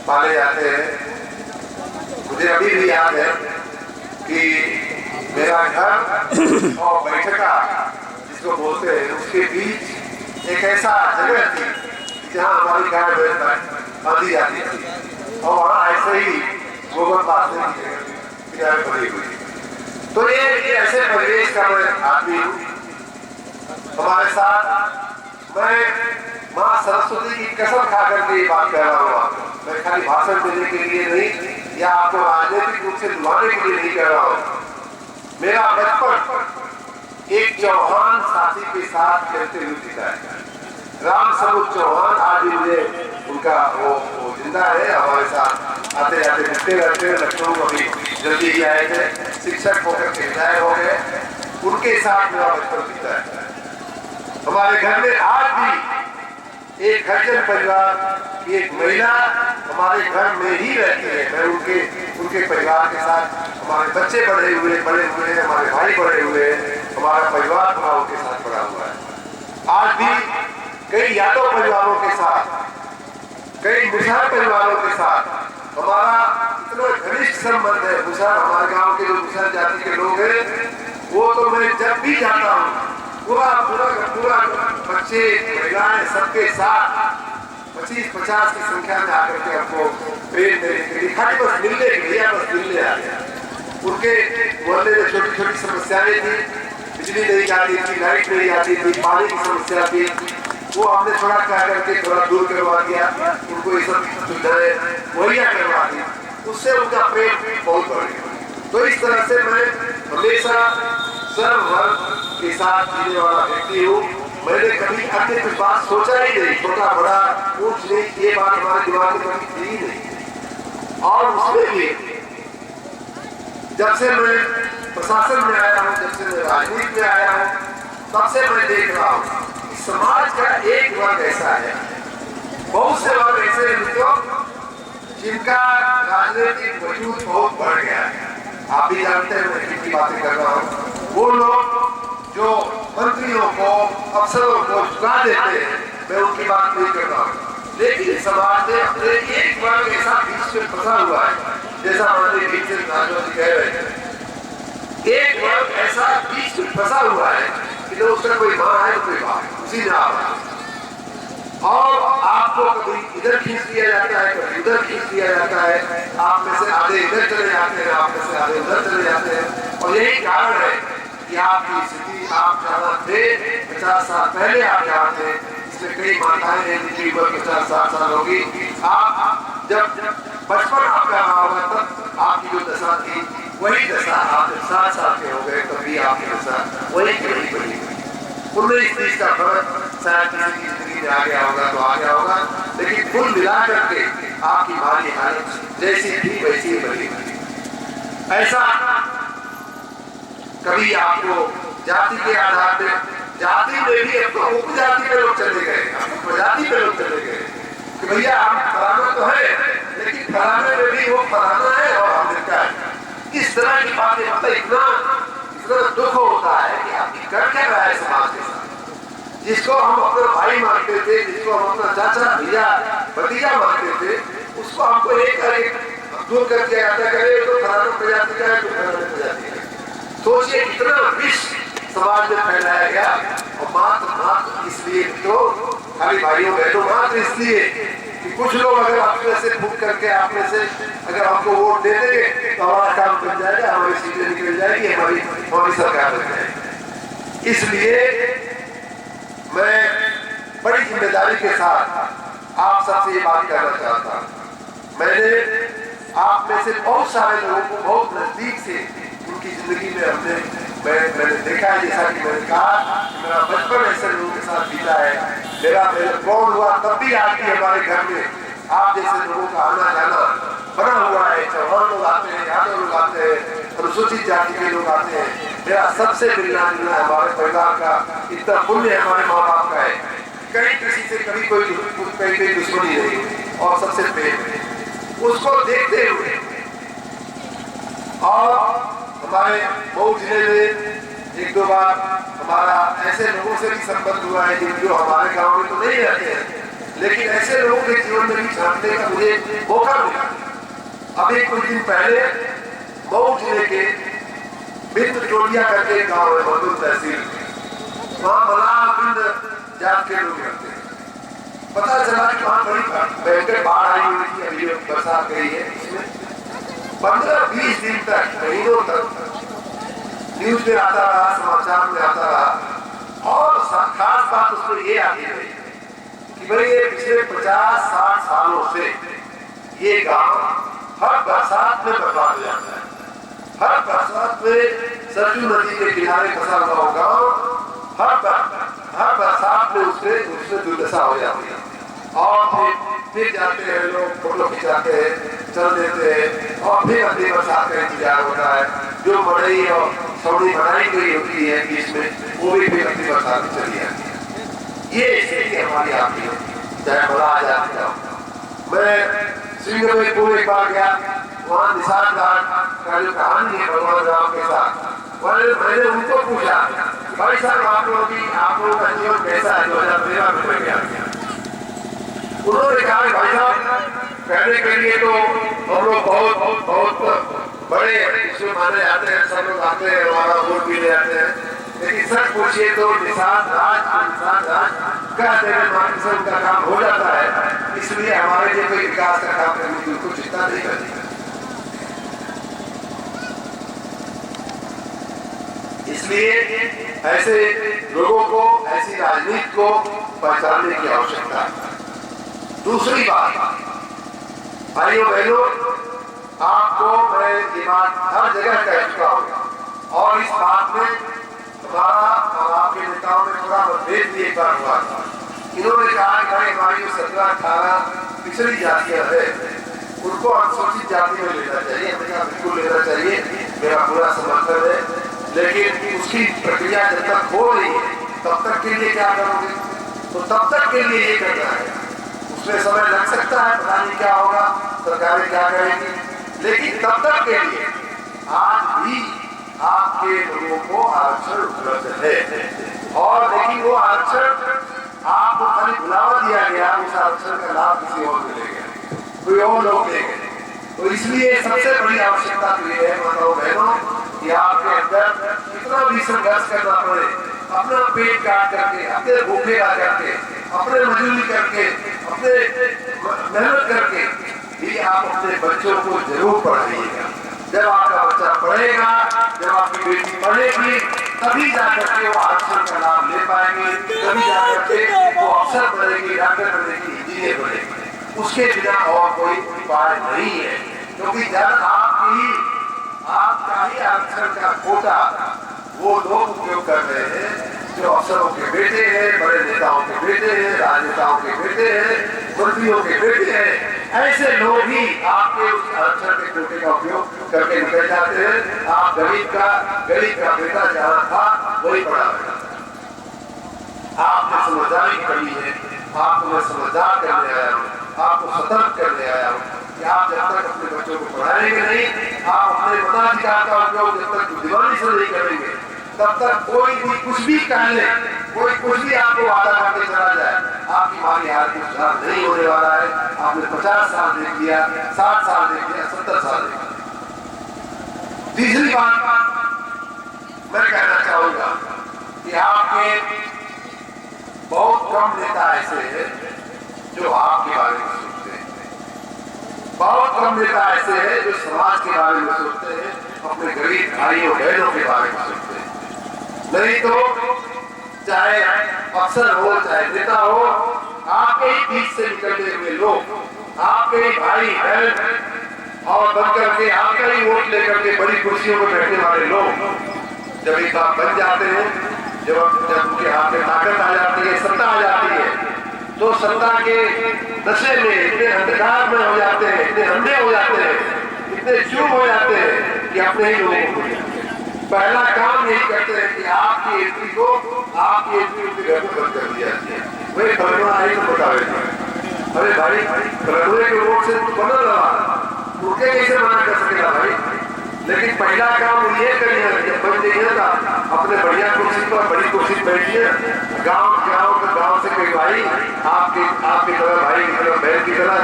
पाले जाते हैं। मुझे अभी भी याद है कि मेरा घर और बैठका जिसको बोलते हैं उसके बीच एक ऐसा जगह थी जहाँ हमारी गाय बांधी जाती थी और वहाँ ऐसे ही गोबर बांधने की जगह बनी हुई। तो ये ऐसे परिवेश का मैं आदमी हूँ। हमारे साथ मैं माँ सरस्वती की कसम खा करके ये बात कह रहा हूँ। मैं खाली भाषण देने के लिए नहीं या आपको राजनीतिक रूप से लुभाने के लिए नहीं कह रहा हूँ। मेरा बचपन एक चौहान साथी के साथ खेलते हुए बीता है। राम स्वरूप चौहान आज भी मुझे उनका वो जिंदा है, हमारे साथ आते जाते मिलते रहते हैं। लखनऊ अभी जल्दी ही आए थे, शिक्षक होकर के रिटायर हो गए। उनके साथ मेरा बचपन बीता है। हमारे घर में आज भी एक हरिजन परिवार की एक महिला हमारे घर में ही रहती है। मैं उनके परिवार के साथ, हमारे बच्चे बड़े हुए हैं, हमारे भाई बड़े हुए हैं, हमारा परिवार पूरा उनके साथ बड़ा हुआ है। आज भी कई यादव परिवारों के साथ, कई मुसहर परिवारों के साथ हमारा इतना घनिष्ठ संबंध है। मुसहर हमारे गांव के जो मुसहर जाति के लोग हैं, वो तो मैं जब भी जाता हूँ पूरा बच्चे महिलाएं सबके साथ 25-50 की संख्या में आकर के हमको प्रेम देने के लिए, खाली बस मिलने के लिए, बस मिलने आ गया। उनके मोहल्ले में छोटी छोटी समस्याएं थी, बिजली नहीं आती थी, लाइट नहीं आती थी, पानी की समस्या थी, वो हमने थोड़ा कह करके थोड़ा दूर करवा दिया। उनको ये सब सुविधाएं मुहैया करवा दी, उससे उनका प्रेम बहुत बढ़ गया। तो इस तरह से मैं हमेशा सर्व वर्ग के साथ जीने वाला व्यक्ति हूँ। मैंने कभी अन्य कुछ बात सोचा ही नहीं, छोटा बड़ा ऊंच नीच ये बात हमारे दिमाग में कभी थी ही नहीं। और उसमें भी जब से मैं प्रशासन में आया हूँ, जब से मैं राजनीति में आया हूँ, तब से मैं देख रहा हूँ कि समाज का एक वर्ग ऐसा है, बहुत से वर्ग ऐसे हैं मित्रों जिनका राजनीतिक वजूद बहुत बढ़ गया है। आप भी जानते हैं मैं कितनी बातें कर रहा हूँ। वो लोग जो मंत्रियों को, अफसरों को झुका देते हैं, मैं उनकी बात नहीं कर रहा हूँ। लेकिन समाज में अपने एक वर्ग ऐसा बीच में फंसा हुआ है, जैसा हमारे बीच से राजनीति कह रहे हैं, एक वर्ग ऐसा बीच में फंसा हुआ है कि तो उसका कोई माँ है तो कोई बाप, उसी में आप है। और आपको कभी इधर खींच दिया जाता है, कभी उधर खींच दिया जाता है। आप में से आधे इधर चले जाते हैं, आप में से आधे उधर चले जाते हैं। और यही कारण है कि आपकी स्थिति, आप जहाँ थे 50 साल पहले आप जहाँ थे, इसमें कई माताएं हैं जिनकी उम्र 50-60 साल होगी। आप जब बचपन आपका रहा होगा तब आपकी जो दशा थी वही दशा आप जब 60 साल के हो गए तभी आपकी दशा वही की वही बनी। 19-20 का फर्क शायद किसी की जिंदगी में आ गया होगा तो आ गया होगा, लेकिन कुल मिलाकर के आपकी माली हालत जैसी थी वैसी बनी। ऐसा कभी आपको जाति के आधार पे, जाति में भी अब तो उपजाति पे लोग चले गए, प्रजाति पे लोग चले गए कि भैया हम फलाना तो है लेकिन फलाने में भी वो फलाना है और हम इनका है। इस तरह की बातें मतलब इतना दुख होता है कि आपकी कर क्या रहा है समाज के साथ। जिसको हम अपना भाई मानते थे, जिसको हम अपना चाचा भैया भतीजा मानते थे, उसको हमको एक दूर कर दिया जाता है, तो फलाना प्रजाति का है तो फलाना प्रजाति का। सोचिए कितना विष समाज में फैलाया गया। और मात्र इसलिए तो खाली भाइयों बहनों मात्र इसलिए कि कुछ लोग अगर अपने से फूट करके आपने से अगर हमको वोट दे देंगे तो हमारा काम बन जाएगा, हमारी सीटें निकल जाएगी, हमारी सरकार बन जाएगी। इसलिए मैं बड़ी जिम्मेदारी के साथ आप सबसे ये बात करना चाहता हूँ। मैंने आप में से बहुत सारे लोगों को बहुत नजदीक से उनकी जिंदगी में मैंने देखा है। जैसा कि मैंने कहा मेरा बचपन ऐसे लोगों के साथ बीता है। मेरा कौन हुआ तब भी आज भी हमारे घर में आप जैसे लोगों का आना जाना बना हुआ है। चौहान लोग आते हैं, यादव लोग आते हैं, अनुसूचित जाति के लोग आते हैं। मेरा सबसे मिलना जुलना हमारे परिवार का इतना पुण्य हमारे माँ बाप का है। कहीं किसी से कभी कोई दुश्मनी नहीं और सबसे प्रेम है। उसको देखते हुए और हमारे मऊ जिले में एक दो बार हमारा ऐसे लोगों से भी संबंध हुआ है जो हमारे गांव में तो नहीं रहते हैं लेकिन ऐसे लोगों के जीवन में भी झांकने का मुझे मौका मिला। अभी कुछ दिन पहले मऊ जिले के बिंद टोलिया करके गांव है, मधुर तहसील, वहां मलाबिंद जात के लोग रहते हैं। पता चला कि वहां बड़ी भयंकर बाढ़ आई हुई थी, अभी बरसात गई है, इसमें 15-20 दिन तक, महीनों तक न्यूज में आता रहा, समाचार में आता रहा। और खास बात उसमें ये आती रही कि भाई ये पिछले 50-60 सालों से ये गांव हर बरसात में बर्बाद हो जाता है। हर बरसात में सरजू नदी के किनारे फंसा हुआ गांव हर बरसात में उससे दुर्दशा हो जाती है। और फिर जाते हैं लोग, फोटो खिंचाते हैं, चल देते हैं, और फिर अगली बरसात का इंतजार होता है। जो मड़ई और सौड़ी बनाई गई होती है बीच में, वो भी फिर अगली बरसात में चली जाती है। ये स्थिति हमारी आती है, चाहे बड़ा आ जाती है। मैं सिंह में पूरे एक बार गया, वहाँ निशान का जो कहानी है भगवान राम के साथ, मैंने उनको पूछा, भाई साहब आप लोगों का जीवन कैसा है 2013 में गया? उन्होंने कहा भाई साहब कहने के लिए तो हम लोग बहुत बड़े इसमें माने जाते हैं, सब लोग आते हैं, हमारा वोट भी ले आते हैं, लेकिन सच पूछिए तो निशान राज कह देने मात्र से उनका काम हो जाता है। इसलिए हमारे लिए कोई विकास का काम करने की उनको चिंता नहीं करती। इसलिए ऐसे लोगों को, ऐसी राजनीति को पहचानने की आवश्यकता है। दूसरी बात, भाइयों बहनों, आपको मैं ये बात हर जगह कह चुका हूं, और इस बात में हमारा और आपके नेताओं में थोड़ा मतभेद भी एक बार हुआ था। इन्होंने कहा कि भाई हमारी जो 17-18 पिछड़ी जातियां है, उनको अनुसूचित जाति में लेना चाहिए। हमने कहा बिल्कुल लेना चाहिए, मेरा पूरा समर्थन है, लेकिन उसकी प्रक्रिया जब तक हो रही है तब तक के लिए क्या करोगे? तो तब तक के लिए ये करना है, उसमें समय लग सकता है, पता नहीं क्या होगा, सरकारें क्या करेंगी, लेकिन तब तक के लिए आज भी आपके लोगों को आरक्षण उपलब्ध है। और लेकिन वो आरक्षण आपको खाली बुलावा दिया गया, उस आरक्षण का लाभ किसी और मिलेगा, कोई और लोग लेंगे। तो इसलिए सबसे बड़ी आवश्यकता तो ये है माताओं बहनों कि आपके अंदर कितना भी संघर्ष करना पड़े, अपना पेट काट करके, अपने भूखे ला करके, अपने मजदूरी करके, अपने मेहनत करके भी आप अपने बच्चों को जरूर पढ़ाइएगा। जब आपका बच्चा पढ़ेगा, जब आपकी बेटी पढ़ेगी, तभी जाकर के वो आरक्षण का लाभ ले पाएंगे, तभी जाकर के वो अफसर बनेगी, डॉक्टर बनेगी, इंजीनियर बनेगी। उसके बिना और कोई उपाय नहीं है, क्योंकि जब आपका ही आरक्षण का कोटा वो लोग उपयोग कर रहे हैं जो अफसरों के बेटे हैं, बड़े नेताओं के बेटे हैं, राजनेताओं के बेटे हैं, मंत्रियों के बेटे हैं। ऐसे लोग ही आपके उस आरक्षण के कोटे का उपयोग करके निकल जाते हैं। आप गरीब का बेटा जहाँ था वही पड़ा बेटा। आपने समझदारी करी है, आपको मैं समझदार करने आया हूँ, आपको सतर्क करने आया हूँ कि आप जब तक अपने बच्चों को पढ़ाएंगे नहीं, आप अपने मताधिकार का उपयोग जब तक बुद्धिमानी से नहीं करेंगे, तब तक कोई भी कुछ भी कह ले, कोई कुछ भी आपको वादा करके चला जाए, आपकी माली हालत में सुधार नहीं होने वाला है। आपने 50 साल देख लिया, 60 साल देख लिया, 70 साल देख लिया। तीसरी बात मैं कहना चाहूंगा कि आपके बहुत कम नेता ऐसे हैं जो आपके बारे में सोचते हैं। बहुत कम नेता ऐसे हैं जो समाज के बारे में सोचते हैं, अपने गरीब भाइयों बहनों के बारे में सोचते हैं। नहीं तो चाहे अफसर हो, चाहे नेता हो, आपके ही बीच से निकलने हुए लोग, आपके ही भाई बहन और बनकर के आपका ही वोट लेकर के बड़ी कुर्सियों पर बैठने वाले लोग जब एक बार बन जाते हैं, जब उनके हाथ में ताकत आ जाती है, सत्ता आ जाती है, तो सत्ता के नशे में इतने अंधकार में हो जाते हैं, इतने अंधे हो जाते हैं, इतने चूप हो जाते हैं कि अपने ही लोगों को पहला काम यही करते हैं कि आपकी एंट्री को, आपकी एंट्री उनके घर में बंद कर दिया जाती है। वही फलना आई तो बता देते हैं, अरे भाई फलने के वोट से तो बना रहा, उनके कैसे मना कर सकेगा भाई? लेकिन पहला काम ये करिए, जब बन जाइए ना अपने बढ़िया कुर्सी पर, बड़ी कुर्सी बैठिए, गांव से कोई भाई आपकी तरह भाई की तरह बहन की तरह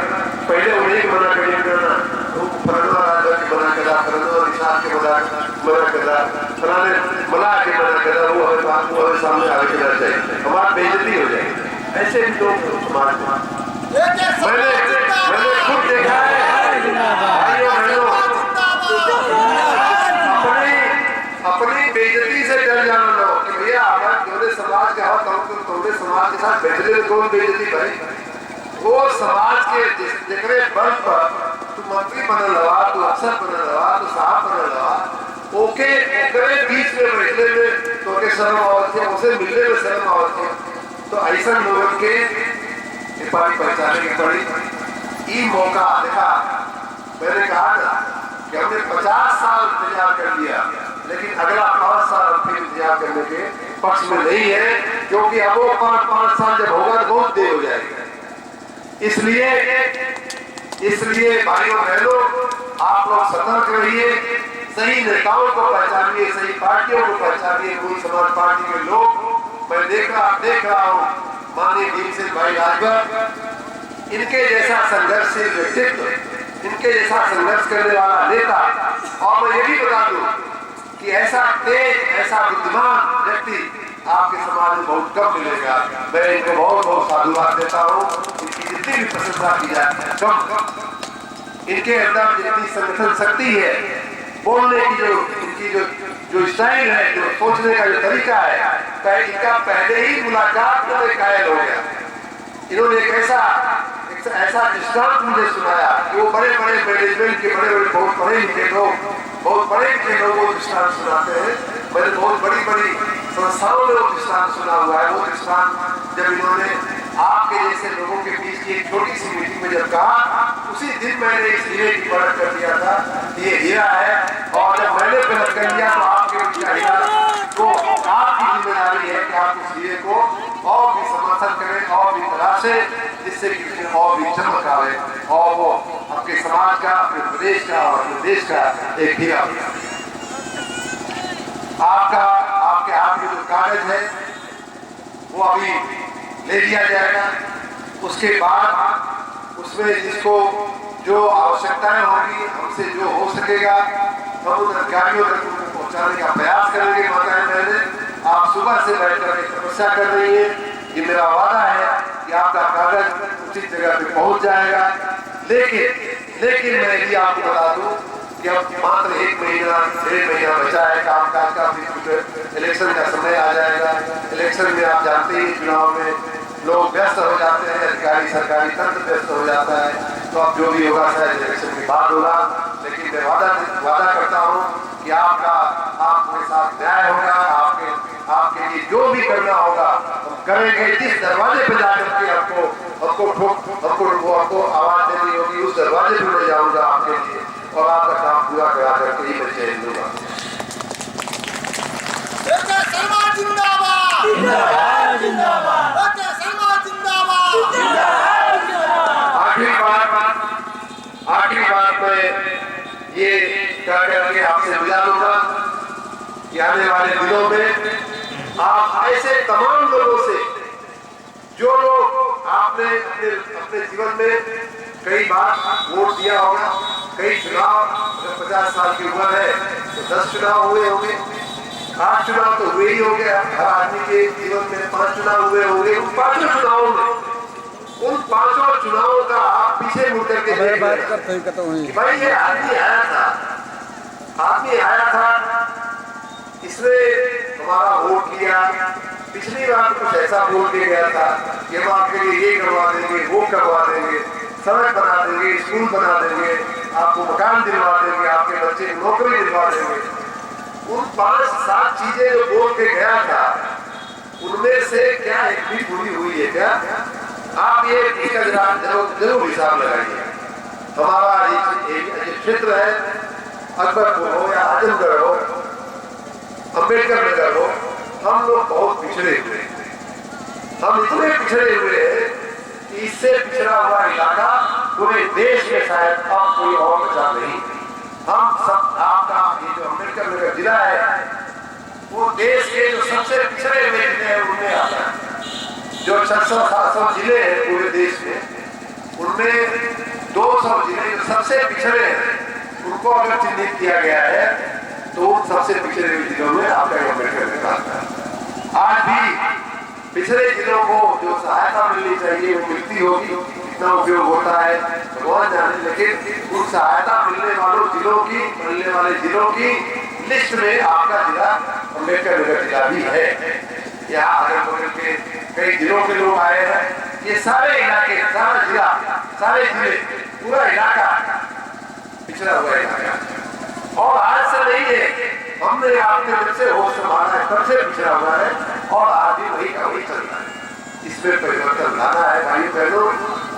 पहले उन्हें मना करिए करना, मना करा, निशान के मना करा, फलाने मना के मना करा, वो हमें सामने आगे चलना चाहिए, हमारी बेइज्जती हो जाएगी। ऐसे भी लोग समाज में मैंने खुद देखा है भाइयों बहनों, अपनी बेइज्जती से डर जाना लोग कि भैया अगर समाज का हो तुमने समाज के साथ बैठे कौन बेइज्जती भाई, वो समाज के जिक्रे बल पर तू मंत्री बनल रहा, तू अफसर बनल रहा, तू साहब बनल रहा, ओके बीच में बैठने में तो के शर्म आवत है, उसे मिलने में शर्म आवत है। तो ऐसा लोगों के पार्टी पहचाने की पड़ी। ये मौका देखा, मैंने कहा था कि हमने 50 साल इंतजार कर लिया, लेकिन अगला 5 साल फिर इंतजार करने के पक्ष में नहीं है, क्योंकि अब वो 5 साल जब होगा तो बहुत देर हो जाएगी। इसलिए भाइयों बहनों, आप लोग सतर्क रहिए, सही नेताओं को पहचानिए, सही पार्टियों को पहचानिए। कोई समाज पार्टी के लोग मैं देख रहा हूँ माननीय भीमसेन भाई राजभर, इनके जैसा संघर्षशील व्यक्तित्व, इनके जैसा संघर्ष करने वाला नेता, और मैं ये भी बता दूं कि ऐसा तेज, ऐसा बुद्धिमान व्यक्ति आपके समाज में बहुत कम मिलेगा। मैं इनको बहुत बहुत साधुवाद देता हूँ, इनकी जितनी भी प्रशंसा की जाए कम। इनके अंदर जितनी संगठन शक्ति है, बोलने की जो स्टाइल है, जो सोचने का जो तरीका है, इनका पहले ही मुलाकात में कायल हो गया। इन्होंने एक ऐसा दृष्टांत मुझे सुनाया कि वो बड़े मैनेजमेंट के बहुत पढ़े लिखे लोग वो दृष्टांत सुनाते हैं। मैंने बहुत बड़ी संस्थाओं में वो दृष्टांत सुना हुआ है। वो दृष्टांत जब इन्होंने आपके जैसे लोगों के बीच की एक छोटी सी मीटिंग में जब कहा, उसी दिन मैंने इस हीरे की परख कर दिया था, ये हीरा है, और जब मैंने परख कर दिया तो आपके हीरा तो आपकी जिम्मेदारी है कि आप उस हीरे को और भी समर्थन करें, और भी तलाशें, जिससे कि और भी चमक आए और वो आपके समाज का, अपने प्रदेश का और अपने देश का एक हीरा। आपके हाथ में जो कागज है वो अभी ले लिया जाएगा। उसके बाद उसमें जिसको जो आवश्यकताएं होंगी, हमसे जो हो सकेगा हम उन अधिकारियों तक पहुंचाने का प्रयास करेंगे। माताएं बहनें, आप सुबह से बैठकर तपस्या कर रही है, ये मेरा वादा है कि आपका कागज उचित जगह पे पहुंच जाएगा। लेकिन मैं ये आपको बता दूं कि अब मात्र 1 महीना 1.5 महीना बचा है कामकाज का, फिर इलेक्शन का समय आ जाएगा। इलेक्शन में आप जानते ही चुनाव में लोग व्यस्त हो जाते हैं, अधिकारी सरकारी तंत्र व्यस्त हो जाता है, तो अब जो भी होगा शायद इलेक्शन के बाद होगा। लेकिन मैं वादा करता हूँ कि आपके साथ न्याय होगा, आपके लिए जो भी करना होगा हम करेंगे। जिस दरवाजे पे जाकर के आपको आवाज देनी होगी, उस दरवाजे पे ले जाऊंगा आपके लिए, और आपका काम पूरा करा करके ही मैं चयन दूंगा। आखिरी बात मैं ये कह करके आपसे विदा लूंगा कि आने वाले दिनों में आप ऐसे तमाम लोगों से, जो लोग आपने अपने जीवन में कई बार वोट दिया होगा, कई चुनाव, अगर 50 साल की उम्र है तो 10 चुनाव हुए होंगे, 8 चुनाव तो हुए ही हो गया। हर आदमी के जीवन में 5 चुनाव हुए होंगे। उन 5 चुनावों में, उन 5 चुनावों का आप पीछे मुड़ करके देखें भाई ये आदमी आया था, इसने हमारा वोट लिया, पिछली बार कुछ ऐसा बोल के गया था कि हम आपके लिए ये करवा देंगे, वो करवा देंगे, सड़क बना देंगे, स्कूल बना देंगे, आपको मकान दिलवा देंगे, आपके बच्चे को नौकरी दिलवा देंगे। उन 5-7 चीजें जो बोल के गया था, उनमें से क्या एक भी पूरी हुई है क्या? आप ये इसका जरूर हिसाब लगाइए। हमारा ये क्षेत्र है, अकबरपुर हो या आजमगढ़ हो, अम्बेडकर नगर हो, हम लोग बहुत पिछड़े हुए हैं। हम इतने पिछड़े हुए हैं कि इससे पिछड़ा हुआ इलाका पूरे देश में शायद अब कोई और बचा नहीं। हम सब आपका ये जो अम्बेडकर नगर जिला है वो देश के जो सबसे पिछड़े हुए जिले हैं उनमें आता है। जो 600-700 जिले हैं पूरे देश में, उनमें 200 जिले जो सबसे पिछड़े हैं उनको अगर चिन्हित किया गया है तो उन सबसे पिछड़े हुए जिलों में आपका अम्बेडकर नगर आता है। आज भी पिछड़े जिलों को जो सहायता मिलनी चाहिए वो मिलती होगी, कितना उपयोग होता है भगवान जाने, लेकिन उन सहायता मिलने वाले जिलों की लिस्ट में आपका जिला अम्बेडकर नगर जिला भी है। यहाँ अगल बगल के कई जिलों के लोग आए हैं, ये सारे इलाके, सारा जिला, सारे जिले, पूरा इलाका पिछड़ा हुआ इलाका। और आज से नहीं है, हमने आपके जब से होश संभाला है तब से पिछड़ा हुआ है और आज भी वही का वही चल रहा है। इसमें परिवर्तन लाना है भाइयों बहनों,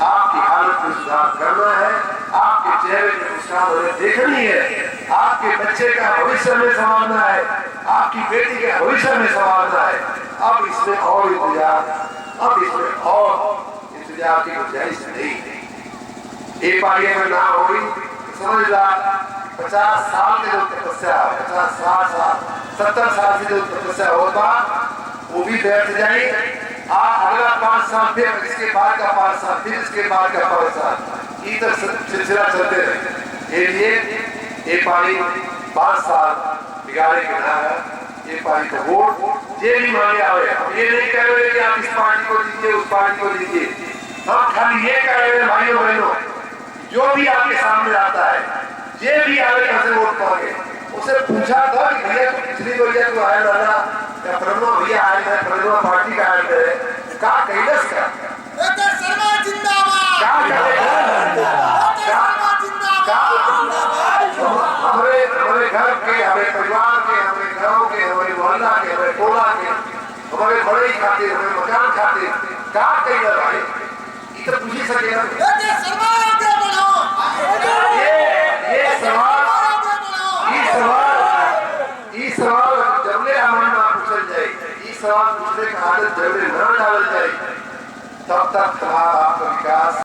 आपकी हालत में सुधार करना है, आपके चेहरे की मुस्कान हमें देखनी है, आपके बच्चे का भविष्य में संभालना है, आपकी बेटी के भविष्य में संभालना है। अब इसमें और इंतजार की गुंजाइश नहीं है। एक पारी में ना हो समझ ला 50 साल की जो तपस्या, 50, 60 साल, 70 साल की जो तपस्या होता वो भी बैठ जाए। अगला 5 साल, फिर इसके बाद का 5 साल, फिर इसके बाद का 5 साल, ये तक सिलसिला चलते रहे। ये पानी 5 साल बिगाड़े के ना है। ये पानी का वोट ये भी मांगे आवे, हम ये नहीं कह रहे कि आप इस पार्टी को दीजिए उस पार्टी को दीजिए, हम खाली ये कह रहे हैं भाइयों बहनों, जो भी आपके सामने आता है, ये भी आवे कैसे वोट पाओगे, उसे पूछा था कि भैया तो पिछली भैया तो आया ना या प्रणवा भैया आए थे, प्रणवा पार्टी का आए थे, का कैलस का हमारे घर के, हमारे परिवार के, हमारे गांव के, हमारे मोहल्ला के, हमारे टोला के, हमारे बड़े खातिर, हमारे मकान खातिर का कैलस भाई, ये तो पूछ ही सके ना। ये सवाल जबले हमारे ना पूछल जाए, ये सवाल पूछने का आदत जबले ना डाल जाए, तब तक तुम्हारा आपका विकास